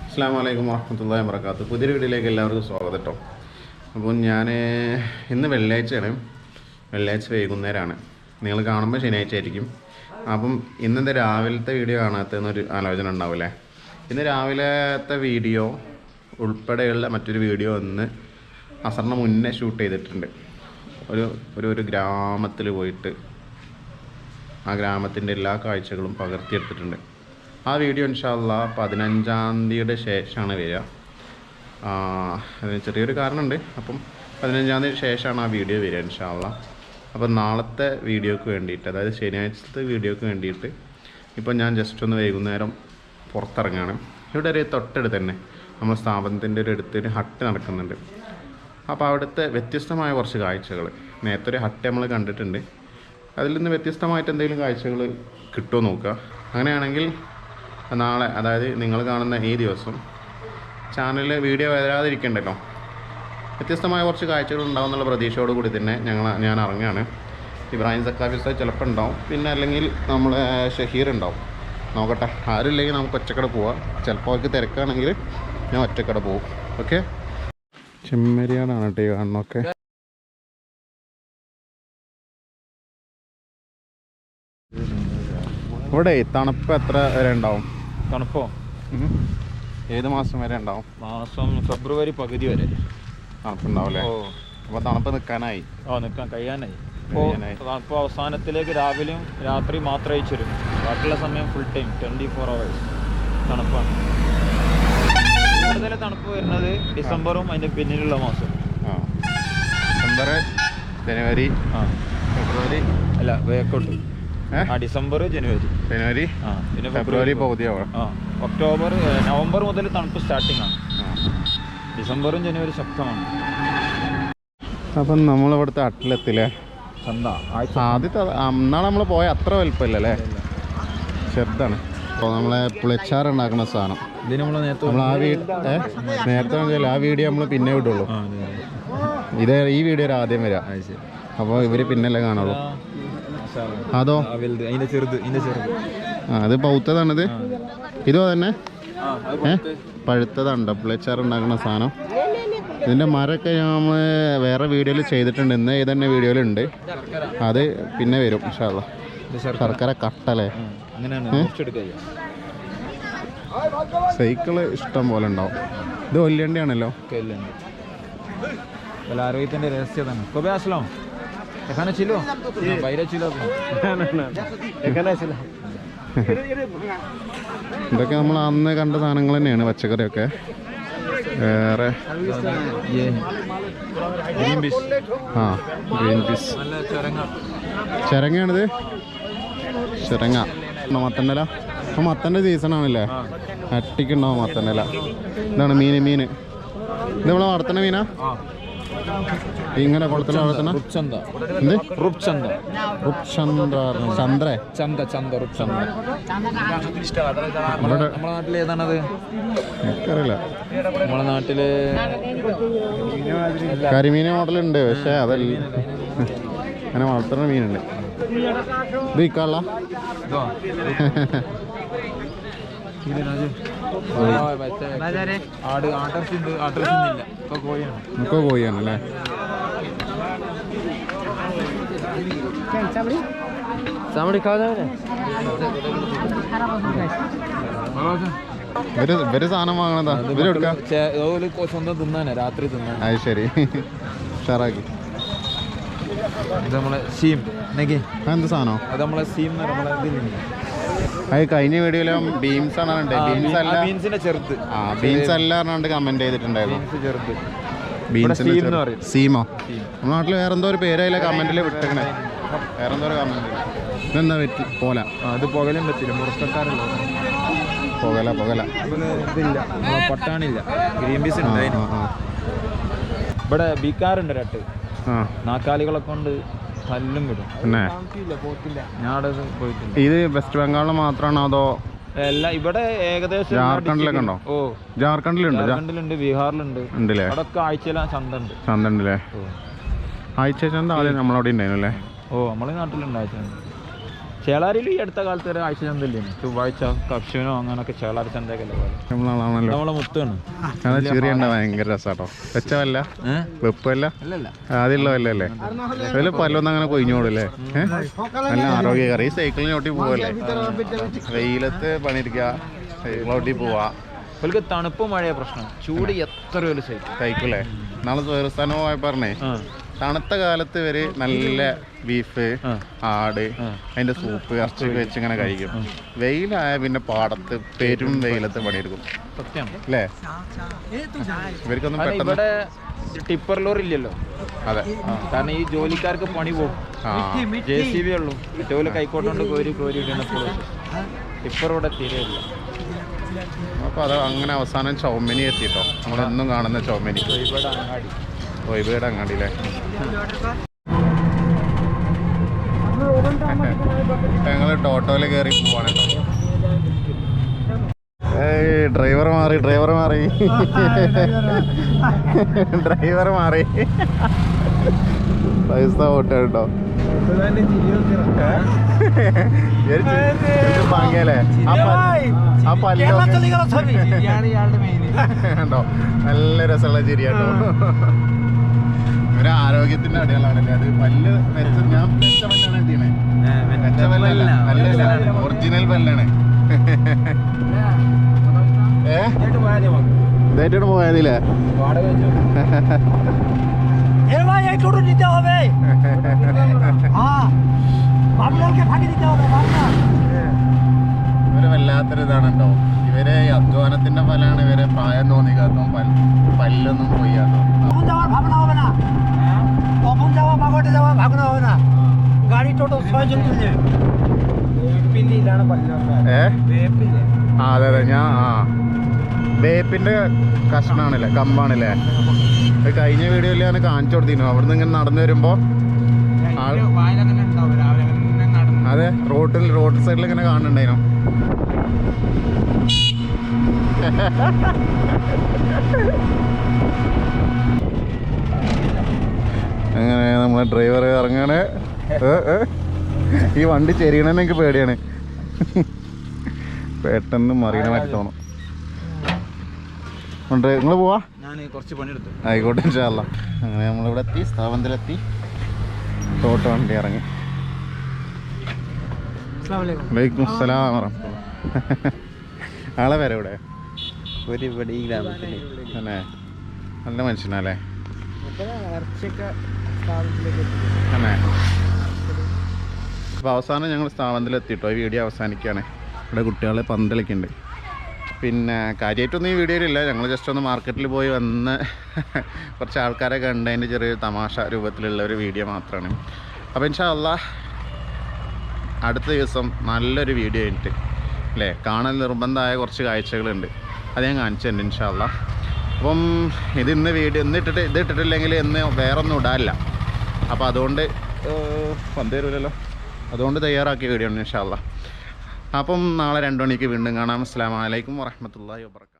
അസ്സലാമു വറഹ്മത്തുള്ളാഹി വബറകാതുഹു. പുതിയൊരു വീഡിയോയിലേക്ക് എല്ലാവർക്കും സ്വാഗതം കേട്ടോ. അപ്പോൾ ഞാൻ ഇന്ന് വെള്ളിയാഴ്ചയാണ്, വെള്ളിയാഴ്ച വൈകുന്നേരമാണ്. നിങ്ങൾ കാണുമ്പോൾ ശനിയാഴ്ച ആയിരിക്കും. അപ്പം ഇന്നത്തെ രാവിലത്തെ വീഡിയോ കാണാത്തതെന്നൊരു ആലോചന ഉണ്ടാവില്ലേ. ഇന്ന് രാവിലത്തെ വീഡിയോ ഉൾപ്പെടെയുള്ള മറ്റൊരു വീഡിയോ ഇന്ന് അസറിന് മുന്നേ ഷൂട്ട് ചെയ്തിട്ടുണ്ട്. ഒരു ഗ്രാമത്തിൽ പോയിട്ട് ആ ഗ്രാമത്തിൻ്റെ എല്ലാ കാഴ്ചകളും പകർത്തിയെടുത്തിട്ടുണ്ട്. ആ വീഡിയോ ഇൻഷാ അല്ലാഹ് 15-ാം തീയതിയുടെ ശേഷമാണ് വരിക. അതിന് ചെറിയൊരു കാരണമുണ്ട്. അപ്പം 15-ാം തീയതി ശേഷമാണ് ആ വീഡിയോ വരിക ഇൻഷാ അല്ലാഹ്. അപ്പം നാളത്തെ വീഡിയോക്ക് വേണ്ടിയിട്ട്, അതായത് ശനിയാഴ്ചത്തെ വീഡിയോക്ക് വേണ്ടിയിട്ട് ഇപ്പം ഞാൻ ജസ്റ്റ് ഒന്ന് വൈകുന്നേരം പുറത്തിറങ്ങുകയാണ്. ഇവിടെ ഒരു തൊട്ടടുത്ത് തന്നെ നമ്മൾ സ്ഥാപനത്തിൻ്റെ ഒരു അടുത്തൊരു ഹട്ട് നടക്കുന്നുണ്ട്. അപ്പോൾ അവിടുത്തെ വ്യത്യസ്തമായ കുറച്ച് കാഴ്ചകൾ, നേരത്തെ ഒരു ഹട്ട് നമ്മൾ കണ്ടിട്ടുണ്ട്, അതിൽ നിന്ന് വ്യത്യസ്തമായിട്ട് എന്തെങ്കിലും കാഴ്ചകൾ കിട്ടുമോ നോക്കുക. അങ്ങനെയാണെങ്കിൽ നാളെ, അതായത് നിങ്ങൾ കാണുന്ന ഈ ദിവസം ചാനലിൽ വീഡിയോ വരാതിരിക്കണ്ടല്ലോ, വ്യത്യസ്തമായ കുറച്ച് കാഴ്ചകൾ ഉണ്ടാവും എന്നുള്ള പ്രതീക്ഷയോട് കൂടി തന്നെ ഞാൻ ഇറങ്ങുകയാണ്. ഇബ്രാഹിം സഖാഫി സാഹിബ് ചിലപ്പോൾ ഉണ്ടാവും, പിന്നെ അല്ലെങ്കിൽ നമ്മൾ ഷഹീർ ഉണ്ടാവും. നോക്കട്ടെ, ആരുമില്ലെങ്കിൽ നമുക്ക് ഒറ്റക്കട പോവാം. ചിലപ്പോൾ അവർക്ക് തിരക്കാണെങ്കിൽ ഞാൻ ഒറ്റക്കട പോവും. ഓക്കെ, ചെമ്മരിയാടാണ് കേട്ടോ ഈ കാണുന്നൊക്കെ. ഇവിടെ തണുപ്പ് എത്ര വരെ ഉണ്ടാവും? തണുപ്പോ ഏത് മാസം വരെ ഉണ്ടാവും? മാസം ഫെബ്രുവരി പകുതി വരെ തണുപ്പുണ്ടാവും അല്ലേ? അപ്പോൾ തണുപ്പ് നിൽക്കാനായി, കഴിയാനായി. തണുപ്പ് അവസാനത്തിലേക്ക് രാവിലെയും രാത്രി മാത്രമേ അയച്ചിരും. ബാക്കിയുള്ള സമയം ഫുൾ ടൈം 24 hours തണുപ്പാണ്. കൂടുതൽ തണുപ്പ് വരുന്നത് ഡിസംബറും അതിൻ്റെ പിന്നിലുള്ള മാസം. ഡിസംബർ, ജനുവരി, ഫെബ്രുവരി അല്ല വേക്കോട്ട്. ഡിസംബർ, ജനുവരി, പിന്നെ ഫെബ്രുവരി പകുതിയാവും. ഒക്ടോബർ, നവംബർ മുതൽ തണുപ്പ് സ്റ്റാർട്ടിംഗ് ആണ്. ഡിസംബറും ജനുവരി ശക്തമാണ്. അപ്പം നമ്മളിവിടുത്തെ അട്ടിലെത്തില്ലേ? ആദ്യത്തെ അന്നാണ് നമ്മൾ പോയ അത്ര വലുപ്പമില്ലല്ലേ, ചെറുതാണ്. അപ്പോൾ നമ്മളെ പുളിച്ചാറുണ്ടാക്കുന്ന സാധനം നമ്മൾ നേരത്തെ ആ വീഡിയോ നമ്മൾ പിന്നെ വിടുള്ളൂ. ഈ വീഡിയോ ആദ്യം വരാം. അപ്പോൾ ഇവർ പിന്നല്ലേ കാണുള്ളൂ. അതോ അത് പൗത്തതാണിത്. ഇതോ തന്നെ പഴുത്തതാണ് പുളിച്ചാറുണ്ടാക്കുന്ന സാധനം. ഇതിൻ്റെ മരമൊക്കെ നമ്മൾ വേറെ വീഡിയോയിൽ ചെയ്തിട്ടുണ്ട്, ഇന്ന് ഇതന്നെ വീഡിയോയിലുണ്ട്. അത് പിന്നെ വരും ഇൻഷാ അല്ലാഹ്. ശർക്കര കട്ടലേ, സൈക്കിള് ഇഷ്ടം പോലെ ഉണ്ടാവും. ഇത് വല്യണ്ടിയാണല്ലോ. ആരോഗ്യത്തിൻ്റെ രഹസ്യം തന്നെ. এখানে ছিল বাইরে ছিল এখানে ছিল. ഇതൊക്കെ നമ്മൾ അന്ന് കണ്ട സാധനങ്ങൾ തന്നെയാണ്, പച്ചക്കറിയൊക്കെ. വേറെ ഗ്രീൻ പീസ് ചിരങ്ങയാണിത്. ചിരങ്ങ മത്തൻ്റെല. അപ്പോൾ മത്തൻ്റെ സീസണാണല്ലേ, അട്ടിക്കുണ്ടാവും മത്തൻ്റെല. ഇതാണ് മീൻ. ഇത് നമ്മളെ വളർത്തുന്ന മീനാ? ഇങ്ങനെ കുളത്തിൽ വളർത്തുന്ന നമ്മളെ നാട്ടിൽ ഏതാണത്? എനിക്കറിയില്ല. നമ്മളെ നാട്ടില് കരിമീൻ മോഡലുണ്ട്, പക്ഷെ അതല്ല, അങ്ങനെ വളർത്തുന്ന മീനുണ്ട്. ഇത് വിൽക്കാനുള്ള കോഴിയാണല്ലേ. ഇവര് സാധനം വാങ്ങണതാ, സ്വന്തം തിന്നാനാ, രാത്രി തിന്നാൻ. അത് ശരി, ഉഷാറാക്കി. ഇത് നമ്മളെ സീം എന്ത് സാധനോ? അത് നമ്മളെ സീം അത് കഴിഞ്ഞ വീഡിയോയിലും ബീൻസ് ആണ്. ബീൻസിന്റെ ചെറുത്, ബീൻസ് അല്ല പറഞ്ഞാണ്ട് കമന്റ് ചെയ്തിട്ടുണ്ടായിരുന്നു. ചെറുത് ബീൻസിന്റെ സീമോ? നമ്മുടെ നാട്ടിൽ വേറെന്തോ ഒരു പേരായില്ല കമന്റിൽ വിട്ടേക്കണേ, വേറെന്തോ ഒരു കമന്റ്. ഇതെന്താ പറ്റി? പോല. അത് പുകലും പറ്റില്ല, മുറുക്കക്കാരല്ല. പുകല ഇതില്ല, പട്ടാണില്ല. ഗ്രീൻ പീസ് ഉണ്ട്. ഇവിടെ ബീക്കാറുണ്ട് രട്ട്, നാക്കാലികളെ കൊണ്ട് തല്ലും വിടും. പിന്നെ ഞാൻ പോയിട്ടില്ല. ഇത് വെസ്റ്റ് ബംഗാളിൽ മാത്രമാണോ അതോ എല്ലാം? ഇവിടെ ഏകദേശം ജാർഖണ്ഡിലൊക്കെ ഉണ്ടോ? ജാർഖണ്ഡിലുണ്ട്, ബീഹാറിലുണ്ട്. ഉണ്ടല്ലേ? അവിടെയൊക്കെ ആഴ്ചയില ചന്തണ്ട്. ആഴ്ച ചന്ത ആദ്യം നമ്മളവിടെ ഉണ്ടായിരുന്നു അല്ലേ? നമ്മളെ നാട്ടിലുണ്ട് ആഴ്ച. ചേളാരിയിൽ ഈ അടുത്ത കാലത്ത് ഒരു ആഴ്ച ചന്തല്ലേ ചൊവ്വാഴ്ച കർഷനോ അങ്ങനൊക്കെ ചേളാരി ചന്തയൊക്കെ നമ്മളെ മുത്താണ് ഭയങ്കര രസാട്ടോ വെച്ചവല്ല വെപ്പല്ല ആദ്യമുള്ള വല്ലല്ലേ അതിൽ പല്ലൊന്നും അങ്ങനെ കൊഴിഞ്ഞോളൂല്ലേ നല്ല ആരോഗ്യകരം ഈ സൈക്കിളിന് ചോട്ടി പോവല്ലേ വെയിലത്ത് പണിയെടുക്കുക സൈക്കിൾ ചോട്ടി പോവാ അവർക്ക് തണുപ്പ് മഴയ പ്രശ്നം ചൂട് എത്ര ഒരു സൈക്കിളേ നാളെ വേറെ പോയി പറഞ്ഞേ തണുത്ത കാലത്ത് ഇവര് നല്ല ബീഫ് ആട് അതിന്റെ സൂപ്പ് ഇറച്ചി വെച്ച് ഇങ്ങനെ കഴിക്കും വെയിലായ പിന്നെ പാടത്ത് പെരും വെയിലത്ത് പണിയെടുക്കും അല്ലേ ഇവർക്കൊന്നും ഇവിടെ ടിപ്പർ ലോറി ഇല്ലല്ലോ അതെ കാരണം ഈ ജോലിക്കാർക്ക് പണി പോകും JCB ഉള്ളൂ മറ്റേ കൈക്കോട്ടുകൊണ്ട് കോരി ഇടുന്നപ്പോൾ ടിപ്പർ ഇവിടെ തീരെയില്ല അപ്പോൾ അത് അങ്ങനെ അവസാനം ചൗമിനി എത്തിട്ടോ നമ്മളെന്നും കാണുന്ന ചൗമിനി കോയിബയുടെ അങ്ങാടിയില്ലേ ഞങ്ങൾ ടോട്ടോയിൽ കയറി പോവാണ് ഡ്രൈവർ മാറി പൈസ ഓട്ടോ കേട്ടോ വാങ്ങിയല്ലേ ആ പല്ലോ നല്ല രസമുള്ള ചിരിയാട്ടോ ഒരു ആരോഗ്യത്തിന്റെ അടയാളാണല്ലേ അത് പല്ല് ഞാൻ വെച്ച പല്ലാണ് എന്തിയണേ വെച്ച പല്ലല്ല നല്ല ഒറിജിനൽ പല്ലാണ് ഇതായിട്ടാണ് പോയതില്ലേ ഇവര് വല്ലാത്തൊരു ഇതാണുണ്ടോ ഇവരെ അധ്വാനത്തിന്റെ ഫലമാണ് ഇവരെ പ്രായം തോന്നിക്കാത്തോ പല്ലൊന്നും പോയാത്തോ അതെ അതെ വേപ്പിന്റെ കഷ്ണാണല്ലേ കമ്പാണല്ലേ കഴിഞ്ഞ വീഡിയോയിൽ ഞാൻ കാണിച്ചു കൊടുത്തിരുന്നു അവിടുന്ന് ഇങ്ങനെ നടന്നു വരുമ്പോ അതെ റോഡ് സൈഡിൽ ഇങ്ങനെ കാണുന്നുണ്ടായിരുന്നു അങ്ങനെ നമ്മളെ ഡ്രൈവർ ഇറങ്ങാണ് ഈ വണ്ടി ചെരിയണമെന്ന് എനിക്ക് പേടിയാണ് പെട്ടെന്ന് മറിയണ മാറ്റി തോന്നും നിങ്ങൾ പോവാ ആയിക്കോട്ടെ ഇൻഷാല്ലാ അങ്ങനെ നമ്മളിവിടെ എത്തി സ്ഥാപനത്തിലെത്തി ടോട്ടോ വണ്ടി ഇറങ്ങി വലൈക്കും അസ്സലാം വറഹ്മത്തുള്ളാഹി ആളെ പേരെ ഇവിടെ ഈ ഗ്രാമത്തിൽ തന്നെ നല്ല മനുഷ്യനല്ലേ തന്നെ അപ്പോൾ അവസാനം ഞങ്ങൾ സ്ഥാപനത്തിലെത്തിട്ടോ ഈ വീഡിയോ അവസാനിക്കുകയാണ് ഇവിടെ കുട്ടികളെ പന്തളിക്കുന്നുണ്ട് പിന്നെ കാര്യമായിട്ടൊന്നും ഈ വീഡിയോയിലില്ല ഞങ്ങൾ ജസ്റ്റ് ഒന്ന് മാർക്കറ്റിൽ പോയി വന്ന് കുറച്ച് ആൾക്കാരെ കണ്ടതിൻ്റെ ചെറിയൊരു തമാശ രൂപത്തിലുള്ള ഒരു വീഡിയോ മാത്രമാണ് അപ്പോൾ ഇൻഷാ അല്ലാഹ് അടുത്ത ദിവസം നല്ലൊരു വീഡിയോ ആയിട്ട് അല്ലേ കാണാൻ നിർബന്ധമായ കുറച്ച് കാഴ്ചകളുണ്ട് അത് ഞാൻ കാണിച്ചു തരുന്നുണ്ട് ഇൻഷാ അല്ലാഹ് അപ്പം ഇന്ന് ഇട്ടിട്ടില്ലെങ്കിൽ ഇന്ന് വേറൊന്നും ഇടാനില്ല അപ്പോൾ അതുകൊണ്ട് വന്നുതരുമല്ലോ അതുകൊണ്ട് തയ്യാറാക്കിയ വീഡിയോ ആണ് ഇൻഷാ അല്ലാഹ് അപ്പം നാളെ 2 മണിക്ക് വീണ്ടും കാണാം അസ്സലാമു അലൈക്കും വറഹ്മത്തുള്ളാഹി വബറകാതുഹു